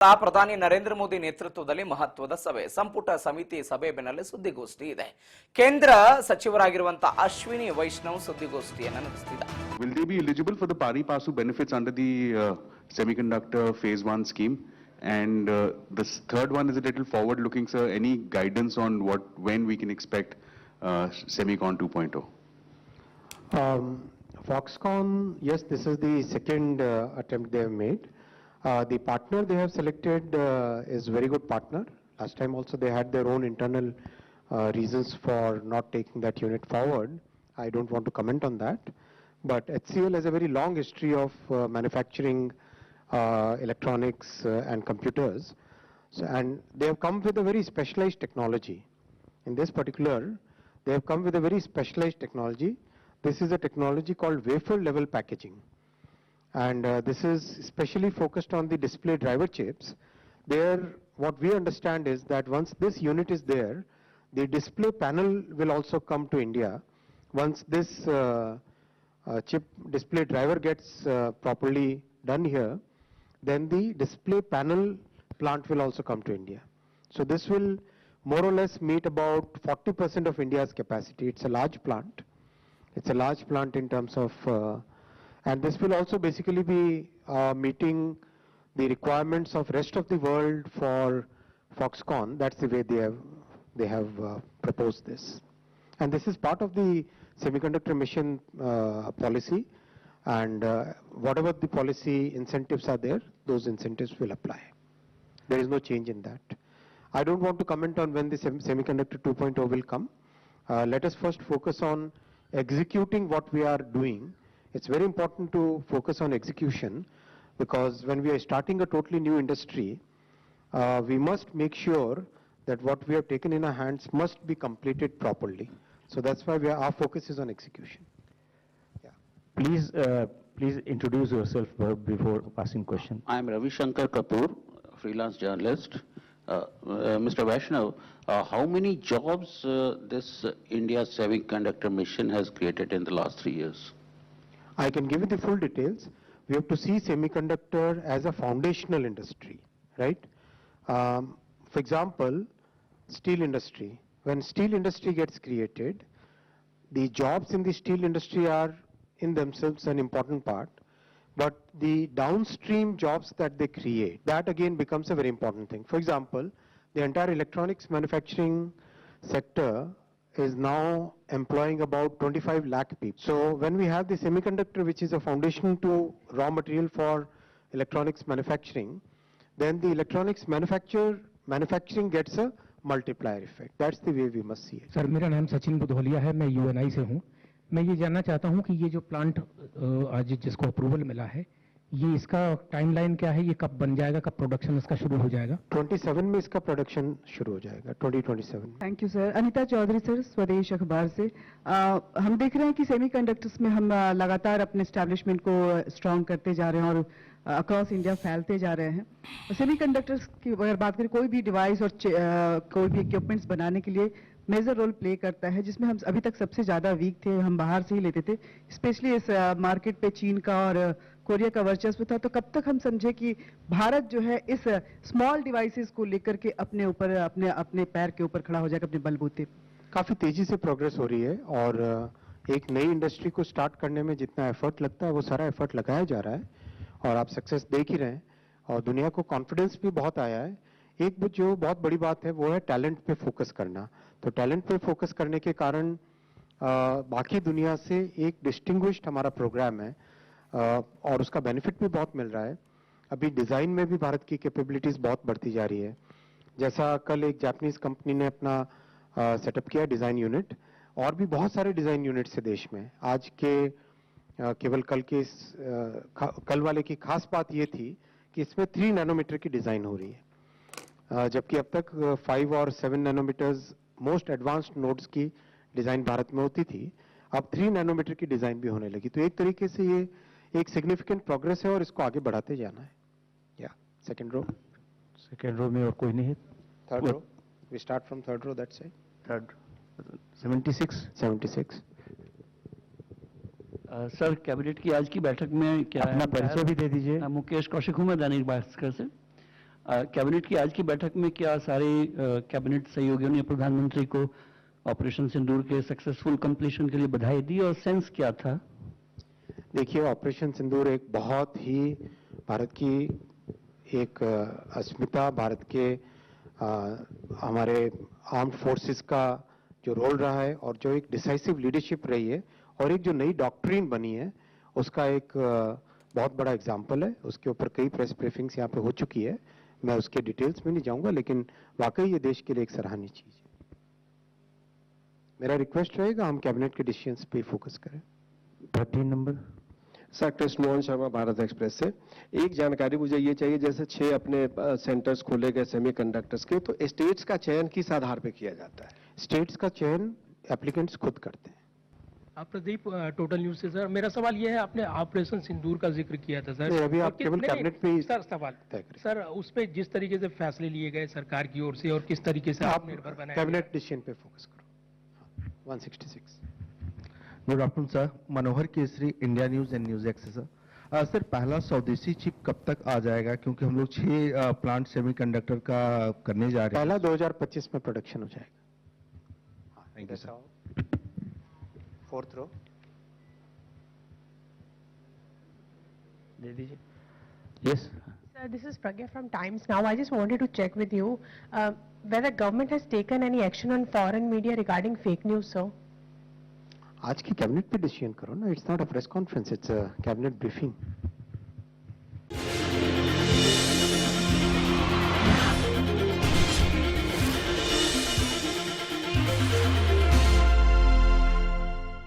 ಪ್ರಧಾನಿ ನರೇಂದ್ರ ಮೋದಿ ನೇತೃತ್ವದಲ್ಲಿ ಮಹತ್ವದ ಸಭೆ ಸಂಪುಟ ಸಮಿತಿ ಸಭೆ ಬೆನ್ನಲ್ಲೇ ಸುದ್ದಿಗೋಷ್ಠಿ ಇದೆ. ಕೇಂದ್ರ ಸಚಿವರಾಗಿರುವಂತಹ ಅಶ್ವಿನಿ ವೈಷ್ಣವ್ ಸುದ್ದಿಗೋಷ್ಠಿಯನ್ನು ನಡೆಸಿದ್ದಾರೆ. Will they be eligible for the pari passu benefits under the semiconductor phase 1 scheme? And this third one is a little forward looking, sir. Any guidance on when we can expect Semicon 2.0? Foxconn, yes, this is the second attempt they have made. The partner they have selected is very good partner. Last time also they had their own internal reasons for not taking that unit forward. I don't want to comment on that. But HCL has a very long history of manufacturing electronics and computers. So, and they have come with a very specialized technology. In this particular, they have come with a very specialized technology. This is a technology called wafer level packaging. And this is especially focused on the display driver chips. There, what we understand is that once this unit is there, the display panel will also come to India. Once this chip display driver gets properly done here, then the display panel plant will also come to India. So this will more or less meet about 40% of India's capacity. It's a large plant. It's a large plant in terms of and this will also basically be meeting the requirements of rest of the world for Foxconn. That's the way they have proposed this. And this is part of the semiconductor mission policy, and whatever the policy incentives are there, those incentives will apply. There is no change in that. I don't want to comment on when the semiconductor 2.0 will come. Let us first focus on executing what we are doing. It's very important to focus on execution, because when we are starting a totally new industry, we must make sure that what we have taken in our hands must be completed properly. So that's why our focus is on execution. Yeah. Please introduce yourself before asking question. I am Ravi Shankar Kapoor, freelance journalist. Mr. Vaishnav, how many jobs this India semiconductor mission has created in the last 3 years? I can give you the full details. We have to see semiconductor as a foundational industry, right? For example, steel industry. When steel industry gets created, the jobs in the steel industry are in themselves an important part, but the downstream jobs that they create, that again becomes a very important thing. For example, the entire electronics manufacturing sector is now employing about 25 lakh people. So when we have the semiconductor, which is a foundation to raw material for electronics manufacturing, then the electronics manufacturing gets a multiplier effect. That's the way we must see it. Sir, मेरा नाम सचिन बुधोलिया है, मैं Uni से हूँ. मैं ये जानना चाहता हूँ कि ये जो प्लांट आज जिसको अप्रूवल मिला है, ये इसका टाइमलाइन क्या है, ये कब बन जाएगा, कब प्रोडक्शन इसका शुरू हो जाएगा? 27 में इसका प्रोडक्शन शुरू हो जाएगा, 2027। Thank you sir. Anita Chaudhary sir, Swadesh अखबार से। हम देख रहे हैं कि सेमीकंडक्टर्स में हम लगातार अपने एस्टैब्लिशमेंट को स्ट्रांग करते जा रहे हैं और अक्रॉस इंडिया फैलते जा रहे हैं। सेमीकंडक्टर्स की अगर बात करें, कोई भी डिवाइस और कोई भी इक्विपमेंट्स बनाने के लिए मेजर रोल प्ले करता है, जिसमें हम अभी तक सबसे ज़्यादा वीक थे, हम बाहर से ही लेते थे। स्पेशली इस मार्केट पे चीन का और कोरिया का वर्चस्व था। तो कब तक हम समझे कि भारत जो है इस स्मॉल डिवाइसेस को लेकर के अपने ऊपर अपने पैर के ऊपर खड़ा हो जाएगा, अपने बलबूते? काफ़ी तेज़ी से प्रोग्रेस हो रही है, और एक नई इंडस्ट्री को स्टार्ट करने में जितना एफर्ट लगता है वो सारा एफर्ट लगाया जा रहा है, और आप सक्सेस देख ही रहे हैं, और दुनिया को कॉन्फिडेंस भी बहुत आया है। एक जो बहुत बड़ी बात है वो है टैलेंट पे फोकस करना। तो टैलेंट पे फोकस करने के कारण बाकी दुनिया से एक डिस्टिंग्विश्ड हमारा प्रोग्राम है, और उसका बेनिफिट भी बहुत मिल रहा है। अभी डिज़ाइन में भी भारत की कैपेबिलिटीज़ बहुत बढ़ती जा रही है। जैसा कल एक जापानीज़ कंपनी ने अपना सेटअप किया डिज़ाइन यूनिट, और भी बहुत सारे डिज़ाइन यूनिट्स है देश में। आज के केवल कल वाले की खास बात ये थी कि इसमें 3 नैनोमीटर की डिज़ाइन हो रही है, जबकि अब तक 5 और 7 नैनोमीटर्स मोस्ट एडवांस्ड नोड्स की डिज़ाइन भारत में होती थी। अब 3 नैनोमीटर की डिज़ाइन भी होने लगी। तो एक तरीके से ये एक सिग्निफिकेंट प्रोग्रेस है, और इसको आगे बढ़ाते जाना है। या सेकंड रो में और कोई नहीं है? Third row, we start from third row, that's it. Third 76। Sir, cabinet की आज की बैठक में क्या अपना परिचय भी दे दीजिए। मुकेश कौशिक हूँ मैं, दैनिक भास्कर से। कैबिनेट की आज की बैठक में क्या सारे कैबिनेट सहयोगियों ने प्रधानमंत्री को ऑपरेशन सिंदूर के सक्सेसफुल कंप्लीशन के लिए बधाई दी और सेंस क्या था? देखिए, ऑपरेशन सिंदूर एक बहुत ही भारत की एक अस्मिता, भारत के हमारे आर्म्ड फोर्सेस का जो रोल रहा है और जो एक डिसाइसिव लीडरशिप रही है और एक जो नई डॉक्ट्रिन बनी है, उसका एक बहुत बड़ा एग्जाम्पल है। उसके ऊपर कई प्रेस ब्रीफिंग्स यहाँ पे हो चुकी है, मैं उसके डिटेल्स में नहीं जाऊंगा, लेकिन वाकई ये देश के लिए एक सराहनीय चीज है। मेरा रिक्वेस्ट रहेगा हम कैबिनेट के डिसीजंस पे फोकस करें। 13 number. Sir, Krishnamohan Sharma, Bharat express से। एक जानकारी मुझे ये चाहिए, जैसे 6 अपने सेंटर्स खोले गए सेमीकंडक्टर्स के, तो स्टेट्स का चयन किस आधार पे किया जाता है? स्टेट्स का चयन एप्लीकेंट्स खुद करते हैं। प्रदीप, टोटल न्यूज से सर, मेरा सवाल यह है, आपने ऑपरेशन सिंदूर का जिक्र किया था सर। नहीं, अभी आप और केवल कैबिनेट में ही सर सवाल तय करें। सर, उस पे जिस तरीके से फैसले लिए गए सरकार की ओर से और किस तरीके से आप निर्भर बनाया कैबिनेट डिसीजन पे फोकस करो। 166। Good afternoon sir, Manohar Kesari, India news and news access sir. Sir, पहला स्वदेशी चिप कब तक आ जाएगा, क्योंकि हम लोग 6 प्लांट सेमीकंडक्टर का करने जा रहे हैं। पहला 2025 में प्रोडक्शन हो जाएगा। Thank you sir. 4th रो। दे दीजिए। Yes. Sir, this is Pragya from Times Now. I just wanted to check with you whether government has taken any action on foreign media regarding fake news, sir. आज की cabinet पे decision करो ना, it's not a press conference, it's a cabinet briefing.